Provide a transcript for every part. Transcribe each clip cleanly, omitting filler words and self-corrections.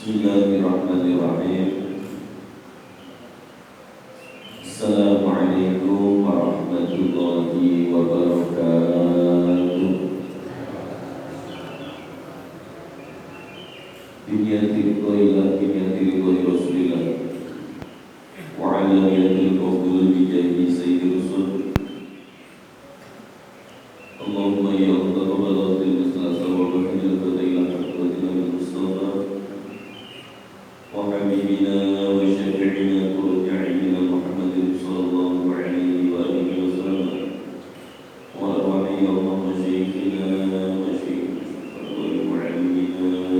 Bismillahirrahmanirrahim. Assalamualaikum warahmatullahi wabarakatuh. Biniyatil qailah biniyatil qailah Rasulillah wa ala niyatil qabul bijahi sayyidi rusul. Allahumma ya Allah qabalatil mustasar wa bahidil qadailah haqqatina al-mustafa wa habibina wa syafi'ina qurra'ina Muhammadin sallallahu alaihi wa alihi wa sallam wa arwahi Allah wa syekhina wa syekhina wa mu'allimina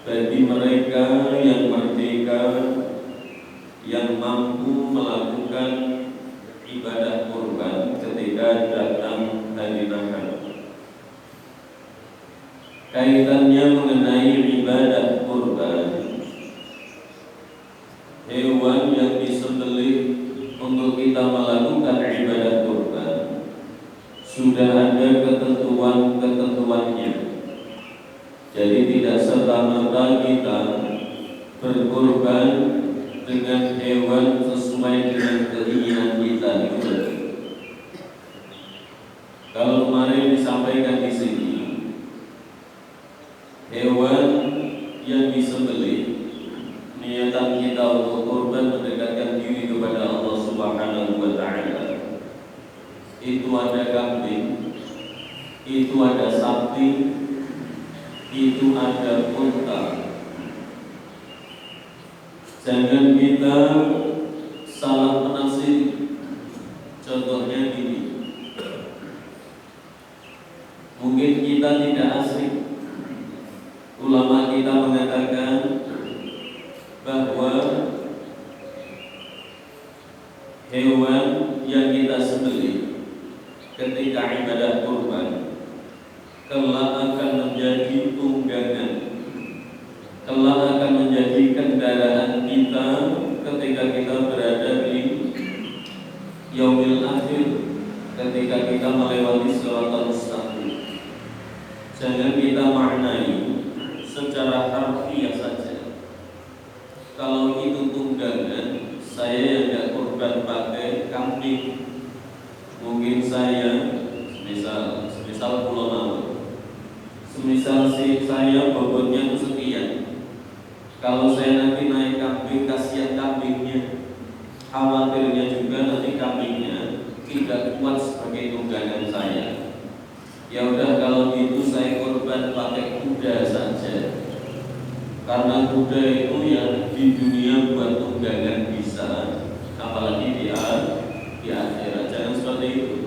bagi mereka yang merdeka yang mampu melakukan ibadah kurban ketika datang hari nahar. Kaitannya mengenai ibadah kurban, hewan yang disembelih untuk kita melakukan ibadah kurban sudah ada ketentuan-ketentuannya. Jadi tidak serta-merta kita berkurban dengan hewan sesuai dengan keinginan kita. Kalau kemarin disampaikan di sini, hewan yang disembelih niatan kita untuk kurban mendekatkan diri kepada Allah Subhanahu wa Ta'ala. Itu ada kambing, itu ada sapi, itu ada unta. Jangan kita salah penafsir. Contohnya gini, mungkin kita tidak asing. Ulama kita mengatakan bahwa hewan yang kita sembelih ketika ibadah kurban kelak akan menjadi tunggangan, kelak akan menjadi kendaraan kita ketika kita berada di yaumil akhir, ketika kita melewati siratal mustaqim. Jangan kita maknai secara harfiah saja. Kalau itu tunggangan, saya yang tidak kurban pakai kambing, mungkin saya semisal Pulau Malu, semisal saya bobotnya itu sekian. Kalau saya nanti naik kambing, kasihan kambingnya, khawatirnya juga nanti kambingnya tidak kuat sebagai tunggangan saya. Ya udah, kalau gitu saya kurban pakai kuda saja, karena kuda itu yang di dunia buat tunggangan bisa, apalagi di akhirat. Jangan seperti itu.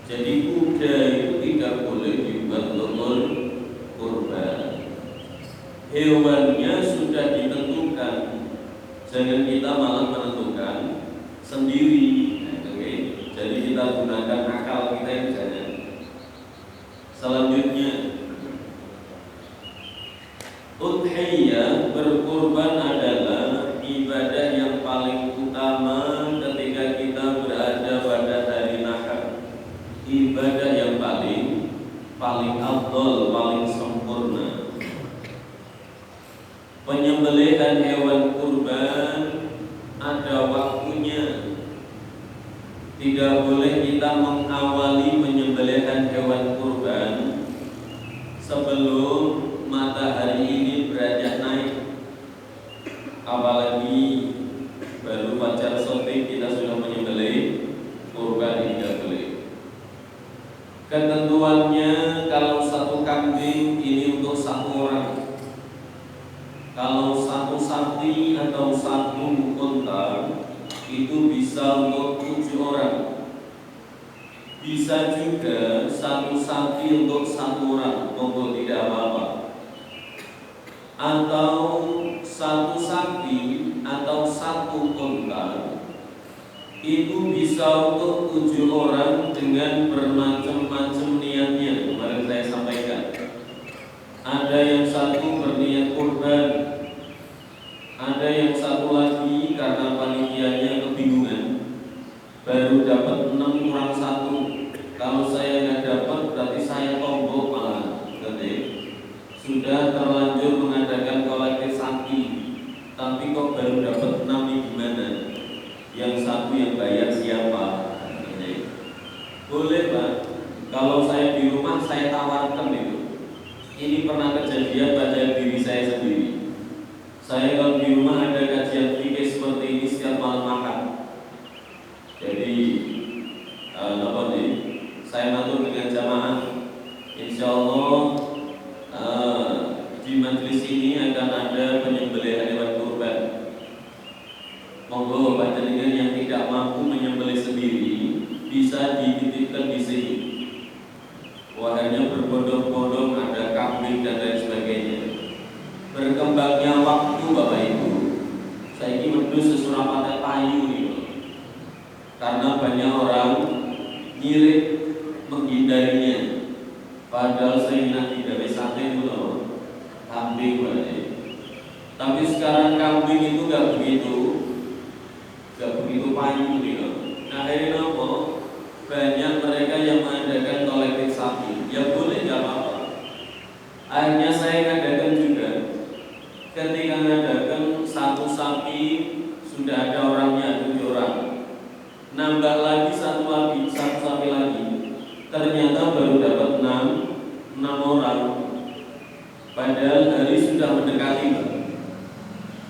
Jadi kuda itu tidak boleh dibuat untuk kurban. Hewannya sudah ditentukan, jangan kita malah menentukan sendiri. Okay? Jadi kita gunakan akal kita yang jangan. Selanjutnya, udhiyah berkurban adalah ibadah yang paling utama ketika kita berada pada hari nahar. Ibadah yang paling afdal, paling sempurna. Penyembelihan hewan kurban ada waktunya. Tidak boleh kita mengawali penyembelihan hewan kurban sebelum matahari ini beranjak naik. Apalagi baru fajar sotik kita sudah menyembelih kurban, tidak boleh. Ketentuannya, kalau satu kambing ini untuk satu orang, kalau satu sapi atau satu unta itu bisa untuk 7 orang. Bisa juga satu sapi untuk satu orang, untuk tidak apa-apa. Atau satu sapi atau satu unta itu bisa untuk 7 orang dengan bermacam-macam niatnya. Kemarin saya sampaikan, ada yang satu berniat kurban, ada yang satu lagi karena panitianya kebingungan, baru dapat 6 kurang 1. Kalau saya nggak dapat berarti saya tombol malah. Jadi sudah terlanjur mengadakan kolektif sapi, tapi kok baru dapat 6 nih, gimana? Yang satu yang bayar siapa? Jadi, boleh Pak, kalau saya di rumah saya tawarkan itu. Ini pernah kejadian pada diri saya sendiri. Saya kalau di rumah ada kajian fikih seperti ini setiap malam makan. Jadi saya matur dengan jamaah, insya Allah di majelis ini akan ada penyembelihan hewan kurban. Monggo panjenengan yang tidak mampu menyembelih sendiri bisa dititipkan di sini. Wahannya berbondong-bondong, ada kambing dan lain sebagainya. Berkembangnya waktu Bapak Ibu, saya ini mendus sesurah karena banyak orang nyirik menghindarinya. Padahal saya tidak bisa itu loh, kambing banyak. Tapi sekarang kambing itu gak begitu payu gitu. Nah akhirnya apa? Banyak mereka yang mengadakan kolektif sapi. Ya boleh, gak apa-apa. Akhirnya saya ngadakan juga. Ketika ngadakan satu sapi sudah ada orangnya 7 orang. Nambah lagi satu sapi lagi. Ternyata baru dapat 6 orang. Padahal hari sudah mendekati.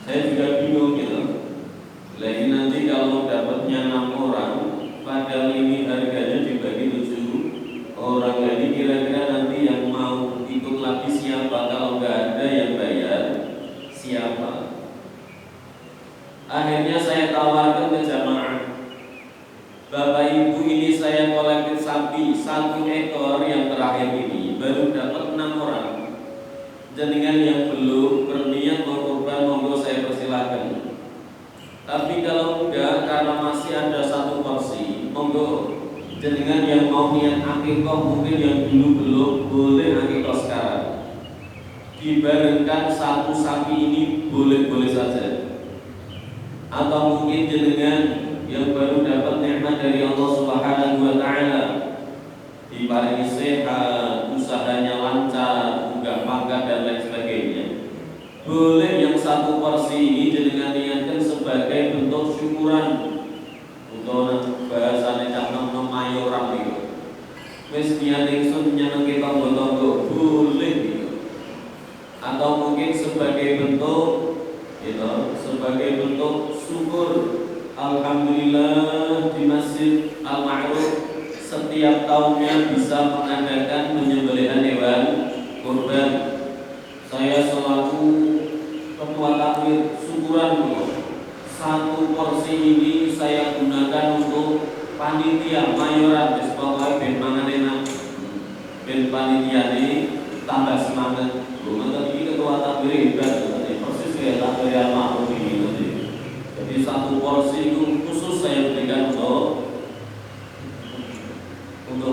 Saya juga bingung gitu. Lagi nanti kalau dapatnya 6 orang, padahal ini harganya dibagi 7 orang, jadi kira-kira nanti yang mau ikut lagi siapa? Kalau nggak ada yang bayar siapa? Akhirnya saya tawarkan ke jamaah, Bapak Ibu, ini saya kolektif sapi 1 ekor yang terakhir ini baru dapat 6 orang. Jenengan yang belum berniat mau kurban, monggo saya persilahkan. Tapi kalau enggak, karena masih ada 1 porsi, monggo jenengan yang mau niat akikah, mungkin yang dulu belum, boleh akikah sekarang. Dibarengkan 1 sapi ini boleh-boleh saja. Atau mungkin jenengan yang baru dapat nikmat dari Allah Subhanahu wa taala, diparingi sehat, usahanya lancar, unggah pangkat dan lain sebagainya. Boleh yang 1 porsi ini jenengan niatkan sebagai bentuk syukuran untuk bahasane caknem mayoran itu. Wis niat ingsun nyenengke tangga-tangga, boleh gitu. Atau mungkin sebagai bentuk sebagai bentuk syukur, alhamdulillah di Masjid Al-Ma'ruf setiap tahunnya bisa mengadakan penyembelihan hewan kurban. Saya selaku ketua takmir syukuran 1 porsi ini saya gunakan untuk panitia mayoran, pokoknya ben mangan enak, ben panitia ini tambah semangat. Belum ini ketua takmir hebat, persis kayak takmir Al-Ma'ruf ini. Jadi 1 porsi itu khusus saya berikan untuk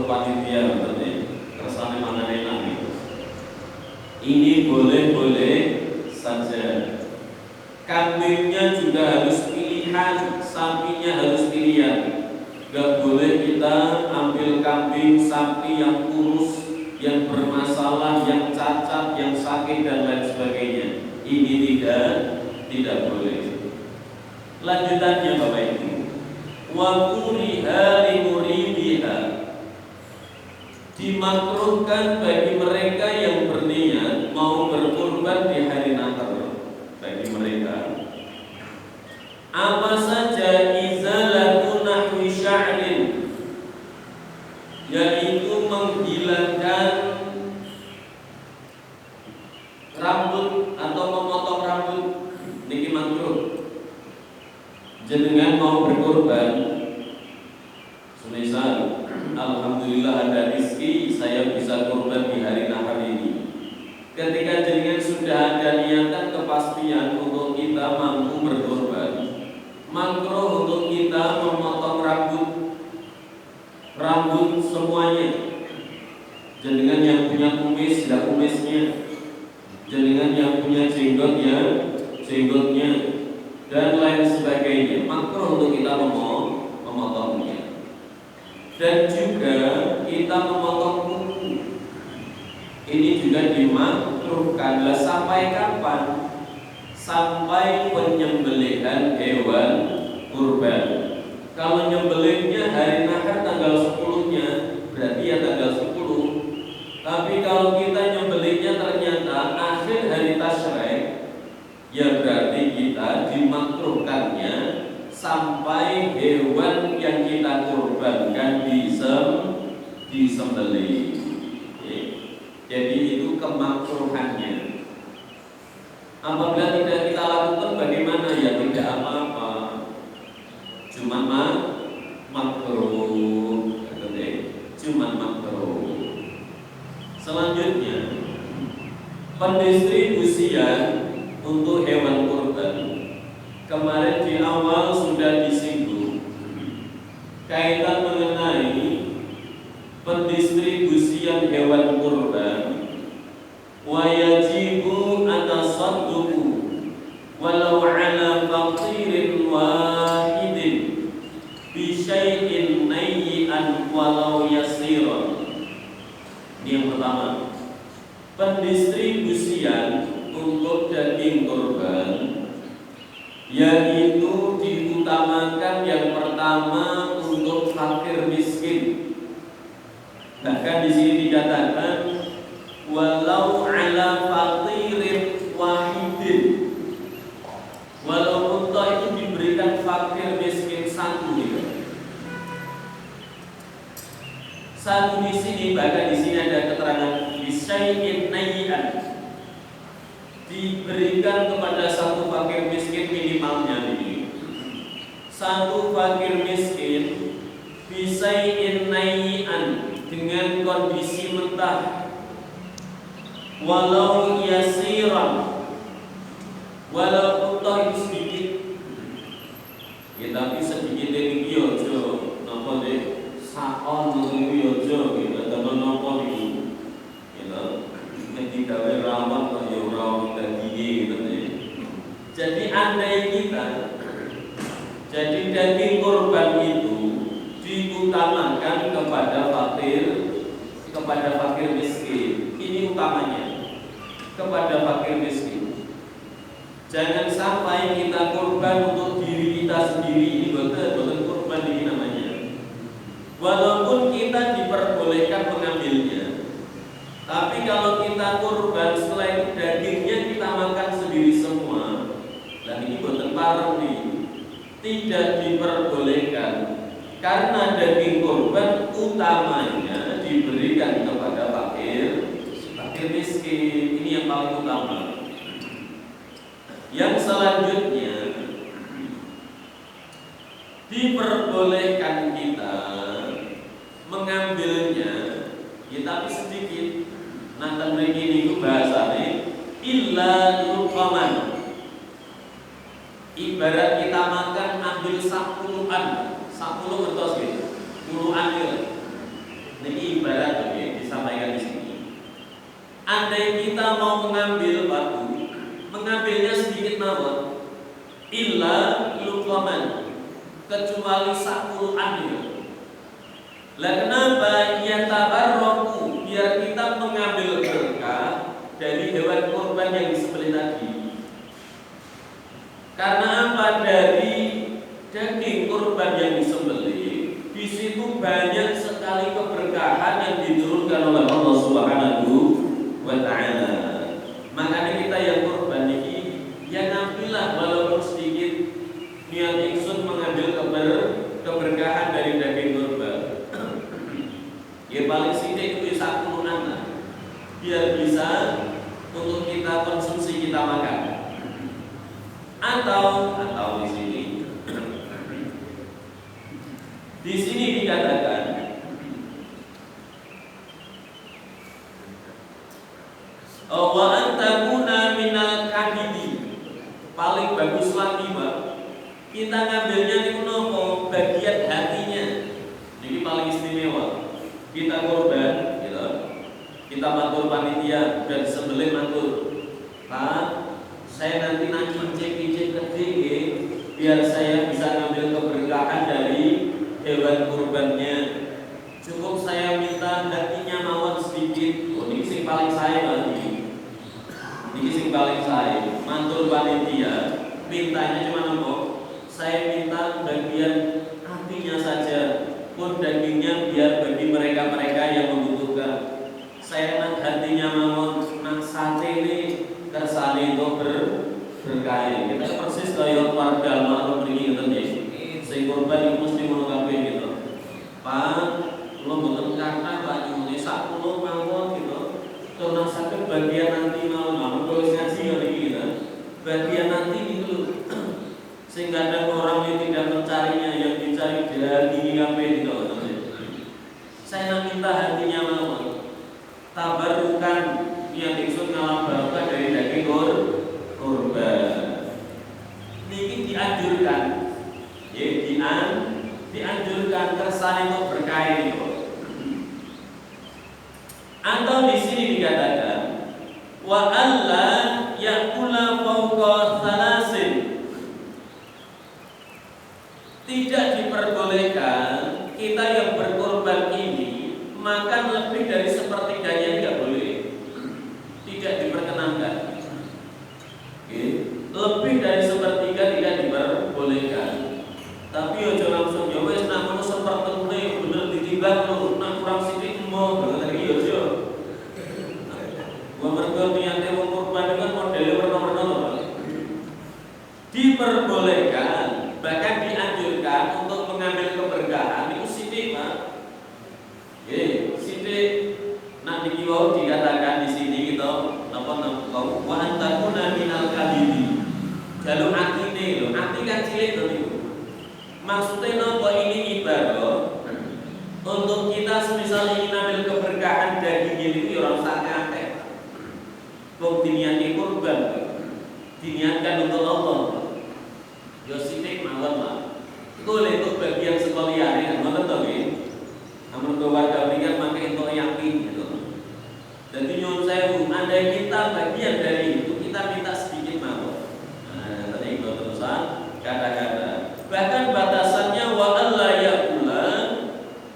panitia, kersane mangan enak gitu. Ini boleh-boleh saja. Kambingnya juga harus pilihan, sapinya harus pilihan. Gak boleh kita ambil kambing, sapi yang kurus, yang bermasalah, yang cacat, yang sakit dan lain sebagainya. Ini tidak boleh. Lanjutannya Bapak Ibu, wa kuriha limuridiha, dimakruhkan bagi mereka yang berniat mau berkurban di hari Natal. Bagi mereka apa saja, izalatu nahwi sya'rin, yaitu menghilangkan rambut atau memotong rambut, niki makruh. Jenengan mau berkorban, semisal alhamdulillah ada rezeki saya bisa korban di hari Nahar ini. Ketika jenengan sudah ada niatan kepastian untuk kita mampu berkorban, makruh untuk kita memotong rambut semuanya. Jenengan yang punya kumis ya kumisnya, jenengan yang punya jenggot ya jenggotnya, dan lain sebagainya. Makruh untuk kita memotongnya. Dan juga kita memotong kuku, ini juga dimakruhkan. Sampai kapan? Sampai penyembelihan hewan kurban. Kalau nyembelihnya hari Nahar tanggal 10-nya, berarti ya tanggal 10. Tapi kalau kita nyembelihnya ternyata akhir hari Tasyrik, ya berarti kita dimakruhkannya sampai hewan yang kita kurbankan disembelih. Jadi itu kemakruhannya. Apabila tidak kita lakukan bagaimana? Ya tidak apa-apa, cuma makruh, cuma makruh. Selanjutnya, pendistribusian untuk hewan kurban. Kemarin di awal sudah disinggung kaitan mengenai pendistribusian hewan kurban, wa yajibu atasadduqu walau ala faqirin wahidin bi syai'in nayyi'an walau yasiran. Ini yang pertama, pendistribusian untuk daging kurban, yaitu diutamakan yang pertama untuk fakir miskin. Bahkan di sini dikatakan walau ala faqirin wahidin, walaupun toh itu diberikan fakir miskin satu gitu. Satu di sini, bahkan di sini ada keterangan bisyai'in nayyi'an, diberikan kepada satu fakir miskin minimalnya ini. Satu fakir miskin bisyai'in nayyi'an, dengan kondisi mentah, walau yasiran, walaupun toh itu sedikit ya, tapi sedikit ini ojo napa deh sakon nunggu ojo gitu, temen napa niku gitu, ketika rawat kok ya ora daging gitu deh. Jadi andai kita, jadi daging kurban itu diutamakan kepada fakir miskin. Ini utamanya kepada fakir miskin. Jangan sampai kita kurban untuk diri kita sendiri. Ini betul kurban ini namanya. Walaupun kita diperbolehkan mengambilnya, tapi kalau kita kurban setelah itu dagingnya kita makan sendiri semua, dan ini betul parah nih, tidak diperbolehkan. Karena daging kurban utamanya diberikan kepada fakir miskin. Ini yang paling utama. Yang selanjutnya, diperbolehkan kita mengambilnya, ya tapi sedikit. Nah, tentang ini bahasanya illa luqaman. Ibarat kita makan ambil 10-an. 10 kertas gitu, puluhan gitu. Ini ibarat okay, disampaikan di sini. Andai kita mau mengambil batu, mengambilnya sedikit mawon, illa luqaman, kecuali 10-an gitu. Lah kenapa? Ya tabarruku, biar kita mengambil berkah dari hewan kurban yang disembelih tadi. Karena apa? Dari daging kurban yang disembelih, di situ banyak sekali keberkahan yang diturunkan oleh Allah Subhanahu wa Ta'ala. Makanya kita yang kurban ini, ya ngambillah walaupun sedikit, niat ingsun mengambil keberkahan dari daging kurban. Ya paling sedikit itu 10-an lah, biar bisa untuk kita konsumsi, kita makan. Atau di sini dikatakan wa antakuna minal kabidi, paling bagus lagi Pak, kita ngambilnya di nopo bagian hatinya. Jadi paling istimewa. Kita korban, gitu. Kita matur panitia dan sembelih matur, Pak, saya nanti incik gede, biar saya bisa ngambil keberkahan dari hewan kurbannya. Cukup saya minta hatinya mawon sedikit. Oh, ini sing paling saya lagi. Ini sing paling saya. Mantul panitia, mintanya cuma nopo. Saya minta bagian hatinya saja, pun dagingnya biar bagi mereka-mereka yang membutuhkan. Saya nak hatinya mawon, nak sate ini kersane itu berkah. Kita persis kaya warga malam begini gitu nih. Sing kurban itu mesti ngono kabeh gitu. Pak, kula mboten kata Pak nyuwun 10 mawon gitu. Terus saged bagian nanti mawon wis ngaji ya iki gitu. Bagian nanti itu sing kadang orang yang tidak mencarinya, yang dicari daging kabeh gitu. Saya minta hatinya mawon. Tabarukan niat ingsun ngalam barokah dari daging kurban. Niki dianjurkan. Dianjurkan wa alla yakula fawqa thalasin. Tidak diperbolehkan kita yang berkorban ini makan lebih dari sepertiganya, tidak boleh. Tidak diperkenankan. Lebih dari sepertiga tidak diperbolehkan. Tapi ojo langsung ya wis nak ngono sepertene bener ditimbang lho, nak kurang sithik emoh ngene ojo. Wong mergo niate wong kurban kan modele werna-werna lho. Diperbolehkan, bahkan dianjurkan untuk mengambil keberkahan itu sithik, Pak. Sithik nak niki wau dikatakan di sini gitu, napa wa antakuna minal kadhibi. Jaluk atine lho, ati kan cilik to niku. Maksudnya nopo ini ibadah untuk kita semisal ingin ambil keberkahan daging ini orang sakit. Wong diniati kurban, diniatkan untuk Allah. Yo sithik mawon lah. Iku lek untuk bagian sekalian kan ngoten to nggih. Amun keluarga mriki mangke entuk yakin gitu. Jadi nyuwun sewu, andai kita bagian dari itu, kita minta sedikit mawon. Nah, tadi itu terusan kata-kata. Bahkan batasannya wa alla ya'ula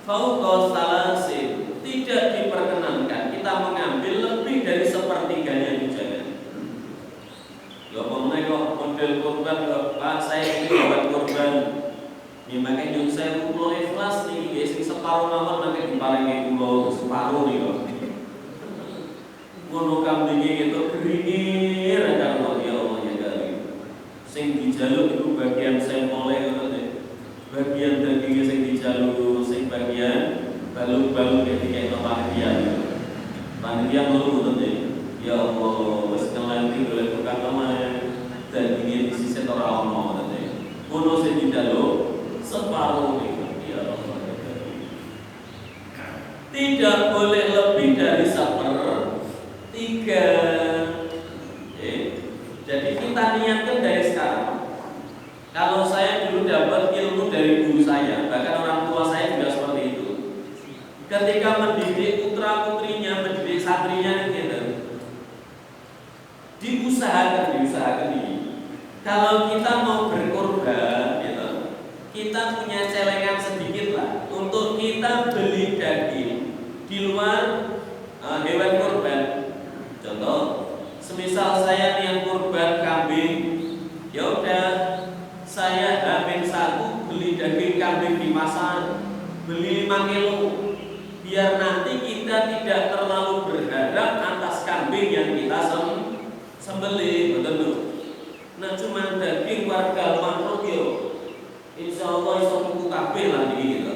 fawqa salasin. Tidak diperkenankan kita mengambil lebih dari sepertiganya itu jangan. Ya pokoknya kok model kurban kok Pak saya ini buat kurban. Ya makanya nyun saya pulau ikhlas nih guys, ini separuh mawon makanya diparingi pulau separuh nih kok. Ngono kambingnya itu keringir aja Allah ya Allah ya kali. Sing dijaluk itu bagian sempole ngono teh. Bagian dagingnya sing dijaluk, sing bagian balung-balung ketika itu panitia. Panitia loro ngono teh. Ya Allah, wis ngelanti golek tukang omahe. Dagingnya disisih ora ono ngono teh. Ono sing dijaluk separuh iki ya Allah ya kali. Tidak boleh lebih dari sepertiga. Jadi kita niatkan dari sekarang. Kalau saya dulu dapat ilmu dari guru saya, bahkan orang tua saya juga seperti itu. Ketika mendidik putra putrinya, mendidik santrinya gitu, diusahakan ini. Kalau kita mau berkorban, gitu, kita punya celengan sedikit lah untuk kita beli daging di luar hewan kurban. Contoh, semisal saya niat kurban kambing, ya udah saya hamil satu beli daging kambing di pasar, beli 5 kilo, biar nanti kita tidak terlalu berharap atas kambing yang kita sembelih, betul. Nah cuma daging warga makhluk yo, insya Allah iso tuku kabeh lah niki gitu.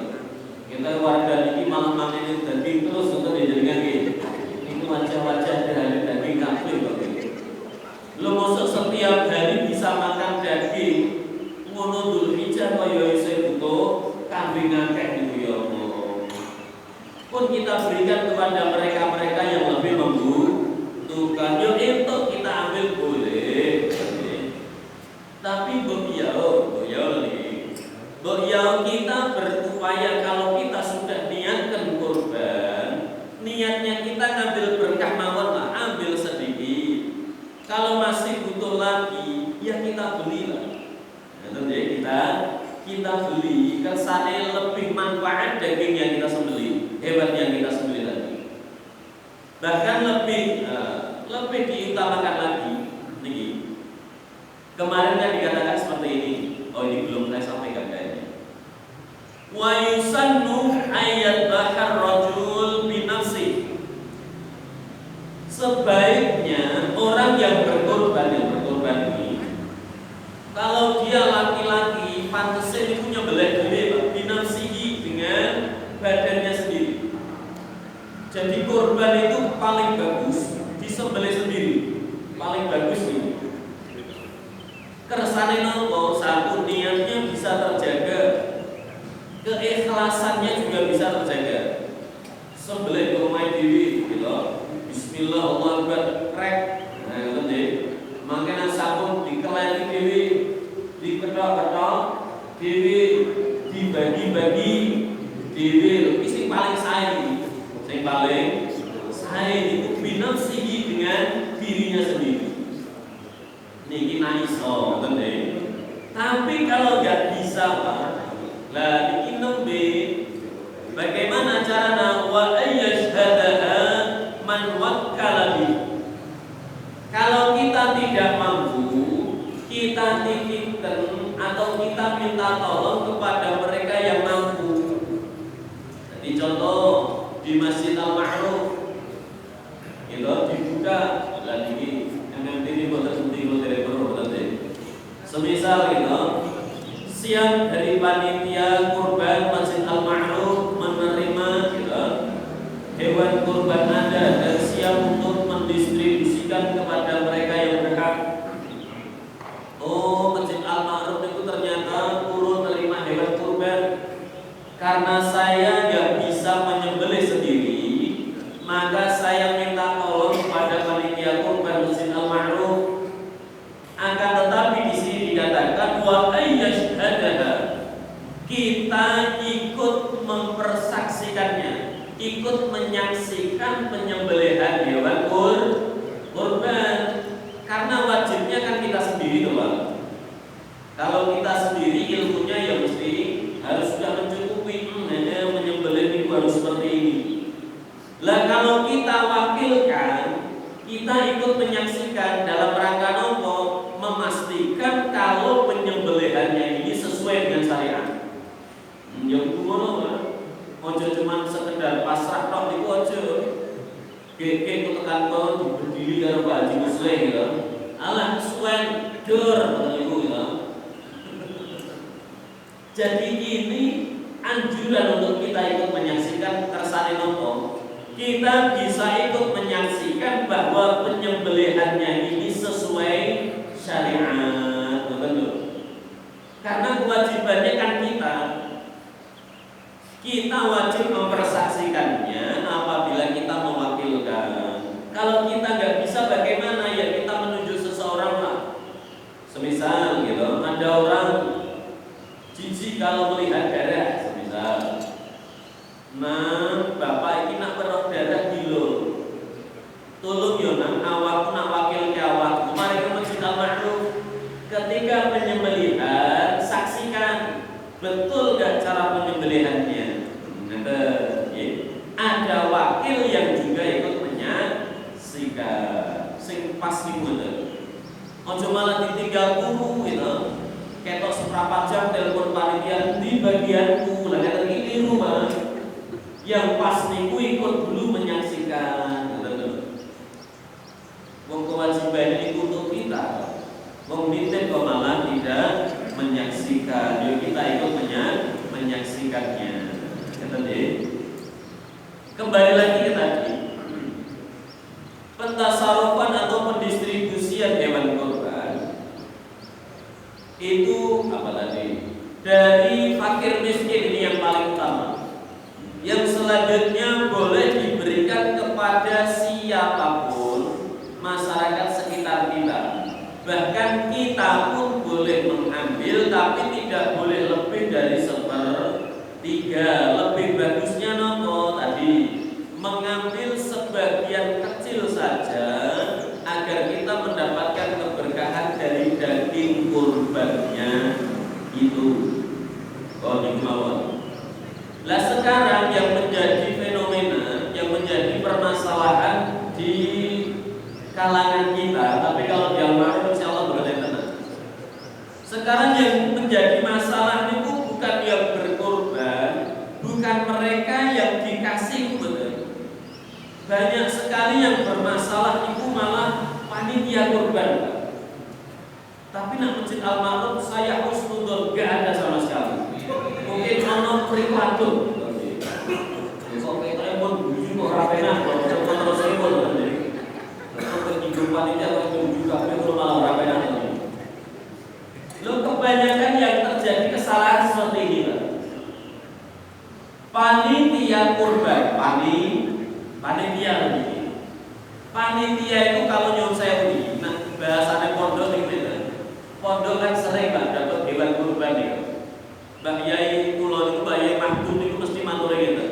Kita warga niki malah makan daging terus untuk dijadikan gitu. Itu wajah-wajah dari daging kambing kok. Lo masuk setiap hari bisa makan daging, ngono Dzulhijjah kaya isih butuh kambing akeh niku ya Allah. Pun kita berikan kepada mereka-mereka yang lebih membutuhkan. Yo entuk kita ambil boleh. Tapi beliau kita berupaya kalau kita sudah niatkan kurban, niatnya kita ngambil berkah mawon lah, ambil sedikit. Kalau masih butuh lagi, ya kita belilah. Kita beli, kersane lebih manfaat daging yang kita sembelih, hewan yang kita sembelih tadi. Bahkan lebih diutamakan lagi. Niki. Kemarin kan dikatakan seperti ini. Oh ini belum saya sampaikan kayaknya. Wa yusannu ayat bahar rajul binafsi. Sebaiknya orang yang berkorban ini, kalau dia laki-laki, pantasnya punya belai-belai binafsihi dengan badannya sendiri. Jadi korban itu paling bagus disembelih sendiri, paling bagus ini. Kersane nopo, satu niatnya bisa terjaga, keikhlasannya juga bisa terjaga. Sembelih ke rumah dewi, gitu. Bismillah Allah Akbar, rek. Nah itu deh. Makanya sabun dikelali dewi, diketok-ketok dewi, dibagi-bagi dewi. Ini paling saya itu binafsihi dengan dirinya sendiri. Niki naiso, ngoten nggih. Tapi kalau nggak bisa, Pak, lah niki nembe bagaimana caranya wa ayyashhadaha man wakkala bi. Kalau kita tidak mampu, kita titipkan atau kita minta tolong kepada mereka yang mampu. Jadi contoh di Masjid Al-Ma'ruf itu dibuka dan ini MMT ini buat tersentuh dari berapa semisal gitu siang dari panitia kurban Masjid Al-Ma'ruf menerima gitu hewan kurban Anda dan siap untuk mendistribusikan kepada mereka yang berhak. Oh, Masjid Al-Ma'ruf itu ternyata turun menerima hewan kurban. Karena saya nggak bisa menyembelih sendiri, maka saya minta tolong kepada panitia kurban Masjid Al-Ma'ruf. Akan tetapi di sini dikatakan wa ayyashhadaha, kita ikut mempersaksikannya, ikut menyaksikan penyembelihan hewan kurban. Karena wajibnya kan kita sendiri tuh, Pak. Kalau kita sendiri ilmunya ya mesti harus sudah mencukupi, menyembelih itu harus seperti ini. Lah kalau kita wakilkan, kita ikut menyaksikan dalam rangka nopo memastikan kalau penyembelihannya ini sesuai dengan syariat. Yang ngono, Pak. Ojo cuma sekedar pasrah tok niku ojo. Keke tekan kon berdiri karo Pak Haji Muslim gitu. Alah kesuwen dur niku gitu. Jadi ini anjuran untuk kita ikut menyaksikan kersane nopo. Kita bisa ikut menyaksikan bahwa penyembelihannya ini sesuai syariat, betul. Karena kewajibannya kan kita wajib mempersaksikannya apabila kita mewakilkan. Kalau kita nggak bisa, bagaimana ya kita menunjuk seseorang lah. Semisal gitu, ada orang jijik kalau melihat darah, semisal. Nah, bapak ini nak berok darah gilo. Tolong yo nang awak nak wakil ke awak. Mari ke Masjid Al-Ma'ruf. Ketika penyembelihan, saksikan betul gak cara penyembelihannya. Ada wakil yang juga ikut menyaksikan. Sing pas niku. Ojo malah ditinggal guru gitu. Ketok seberapa jam telepon panitia di bagianku, lah kata keliru, Bang. Yang pas niku ikut dulu menyaksikan. Wong kewajiban itu untuk kita. Wong minten kok malah tidak menyaksikan. Yuk kita ikut menyaksikannya. Kata deh. Kembali lagi ke tadi. Pentasarufan atau pendistribusian hewan kurban itu apa tadi? Dari fakir miskin, ini yang paling utama. Yang selanjutnya boleh diberikan kepada siapapun masyarakat sekitar kita. Bahkan kita pun boleh mengambil, tapi tidak boleh lebih dari 1/3. Lebih bagusnya nopo tadi mengambil sebagian kecil saja agar kita mendapatkan keberkahan dari daging kurbannya itu. Oh, dimawon. Lah sekarang yang menjadi fenomena, yang menjadi permasalahan di kalangan kita, tapi kalau di Al-Ma'ruf insyaallah boleh tenang. Sekarang yang menjadi masalah itu bukan yang berkorban, bukan mereka yang dikasih betul. Banyak sekali yang bermasalah itu malah panitia kurban. Tapi nak Masjid Al-Ma'ruf saya husnudon gak ada sama sekali. Mungkin ono privado. Kok kita pun bujuk kok rapenan kok terus ribut nanti. Kok hidup panitia kok juga itu malah rapenan. Lo kebanyakan yang terjadi kesalahan seperti ini, Pak. Panitia kurban, panitia begini. Panitia itu kalau nyuruh saya begini, nah bahasanya pondok itu, pondok kan sering Pak dapat hewan kurban ya. Mbak Yai Kulon itu, Mbak Yai Mahdun itu mesti matur gitu.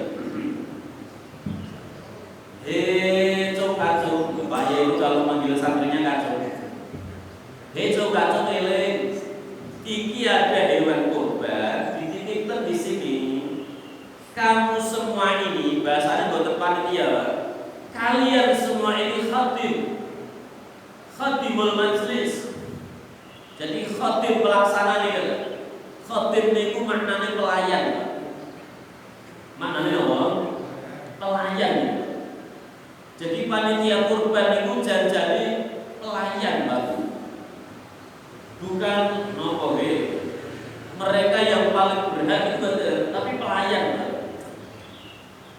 Coba Pak Yai itu kalau manggil satu coba eling. Iki ada hewan kurban, dititipkan di sini. Kamu semua ini, bahasanya buat panitia, kalian semua ini khatibul majlis. Jadi khatib pelaksana nih, khatib niku maknanya pelayan. Maknanya apa? Pelayan. Jadi panitia kurban niku jadi pelayan batu. Bukan nopo mereka yang paling berhak itu betul, tapi pelayan.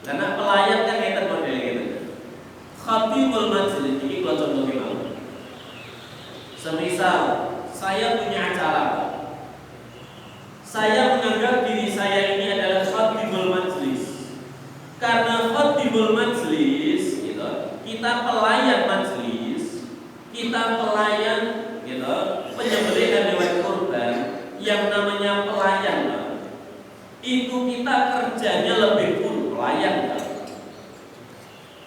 Karena pelayan kan kita model gitu. Khatibul majlis ini kalau contohnya mau. Semisal saya punya acara, saya menganggap diri saya ini adalah khatibul majlis. Karena khatibul majlis, gitu, kita pelayan majlis, kita pelayan, gitu, penyembelihan hewan kurban. Yang namanya pelayan, itu kita kerjanya lebih pun pelayan.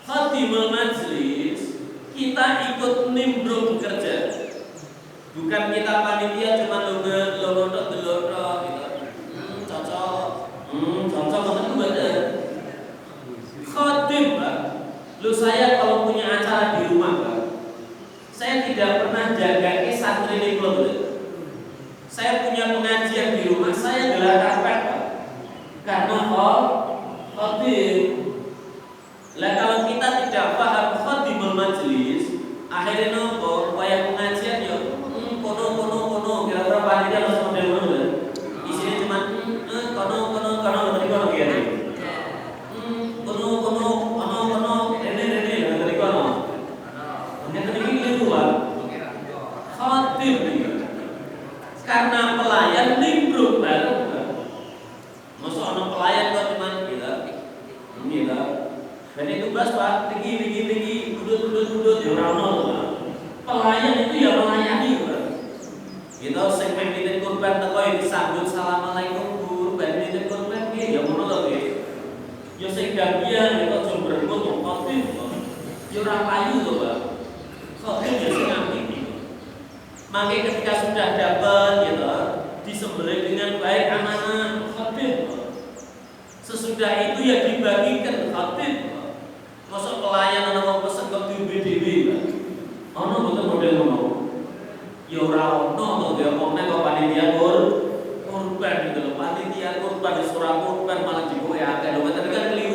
Khatibul majlis, kita ikut nimbrung kerja. Bukan kita panitia cuma logotok gitu. Cocok itu betul. Khatib, Pak. Lu saya kalau punya acara di rumah, Pak, saya tidak pernah jaga santri ini belum. Saya punya pengajian di rumah, saya gelar karpet, Pak. Karena khatib. Lah kalau kita tidak paham khatibul majlis, akhirnya nopo wayang pengajian yo kono kira-kira panitia harus model ngono. Isinya cuma kono tadi kono gitu. Kono ini tadi kono. Yang tadi itu Pak. Khatib. Karena pelayan nimbrung bareng. Masuk ana pelayan kok cuma gitu. Gitu. Dan itu bas Pak, tinggi, udut ya ora ono. Pelayan itu ya melayani, Pak. Gitu segmen titip kurban teko disambut assalamualaikum Bu, ben titip kurban nggih ya ngono lho nggih. Ya sing bagian itu aja berebut kok khatib. Ya ora payu to, Pak. Khatib ya sing apik. Maka ketika sudah dapat gitu, disembelih dengan baik amanah khatib. Sesudah itu ya dibagikan khatib. Masuk pelayan ana wong pesen kok diubi-ubi. Ono mboten model ngono. Ya ora ono to ya omne kok panitia kurban gitu lho. Panitia kurban di surah kurban malah